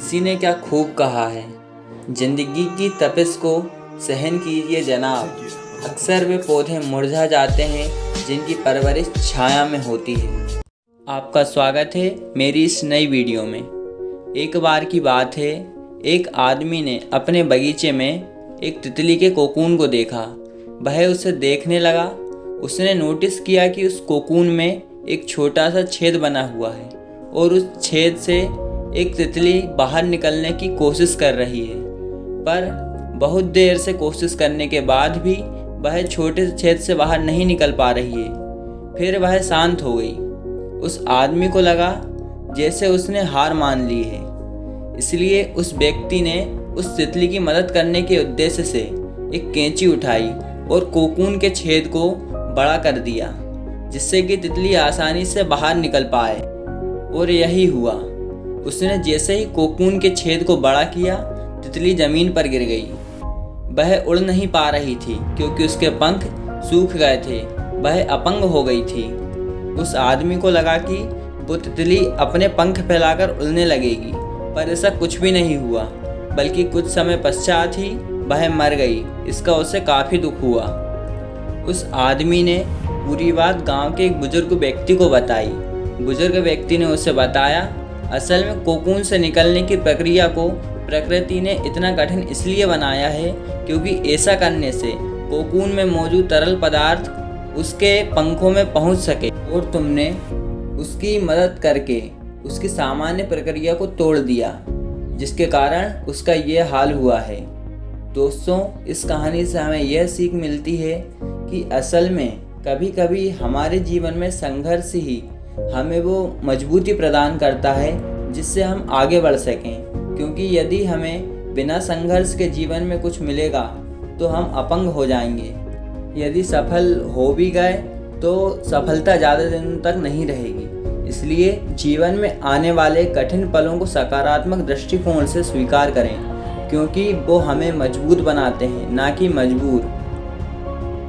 किसी ने क्या खूब कहा है, जिंदगी की तपिश को सहन कीजिए जनाब। अक्सर वे पौधे मुरझा जाते हैं जिनकी परवरिश छाया में होती है। आपका स्वागत है मेरी इस नई वीडियो में। एक बार की बात है, एक आदमी ने अपने बगीचे में एक तितली के कोकून को देखा। वह उसे देखने लगा। उसने नोटिस किया कि उस कोकून में एक छोटा सा छेद बना हुआ है और उस छेद से एक तितली बाहर निकलने की कोशिश कर रही है, पर बहुत देर से कोशिश करने के बाद भी वह छोटे से छेद से बाहर नहीं निकल पा रही है। फिर वह शांत हो गई। उस आदमी को लगा जैसे उसने हार मान ली है। इसलिए उस व्यक्ति ने उस तितली की मदद करने के उद्देश्य से एक कैंची उठाई और कोकून के छेद को बड़ा कर दिया, जिससे कि तितली आसानी से बाहर निकल पाए। और यही हुआ। उसने जैसे ही कोकून के छेद को बड़ा किया, तितली जमीन पर गिर गई। वह उड़ नहीं पा रही थी क्योंकि उसके पंख सूख गए थे। वह अपंग हो गई थी। उस आदमी को लगा कि वो तितली अपने पंख फैलाकर उड़ने लगेगी, पर ऐसा कुछ भी नहीं हुआ, बल्कि कुछ समय पश्चात ही वह मर गई। इसका उसे काफ़ी दुख हुआ। उस आदमी ने पूरी बात गांव के एक बुजुर्ग व्यक्ति को बताई। बुजुर्ग व्यक्ति ने उसे बताया, असल में कोकून से निकलने की प्रक्रिया को प्रकृति ने इतना कठिन इसलिए बनाया है क्योंकि ऐसा करने से कोकून में मौजूद तरल पदार्थ उसके पंखों में पहुंच सके, और तुमने उसकी मदद करके उसकी सामान्य प्रक्रिया को तोड़ दिया, जिसके कारण उसका ये हाल हुआ है। दोस्तों, इस कहानी से हमें यह सीख मिलती है कि असल में कभी कभी हमारे जीवन में संघर्ष ही हमें वो मजबूती प्रदान करता है जिससे हम आगे बढ़ सकें। क्योंकि यदि हमें बिना संघर्ष के जीवन में कुछ मिलेगा तो हम अपंग हो जाएंगे। यदि सफल हो भी गए तो सफलता ज़्यादा दिनों तक नहीं रहेगी। इसलिए जीवन में आने वाले कठिन पलों को सकारात्मक दृष्टिकोण से स्वीकार करें, क्योंकि वो हमें मजबूत बनाते हैं, ना कि मजबूर।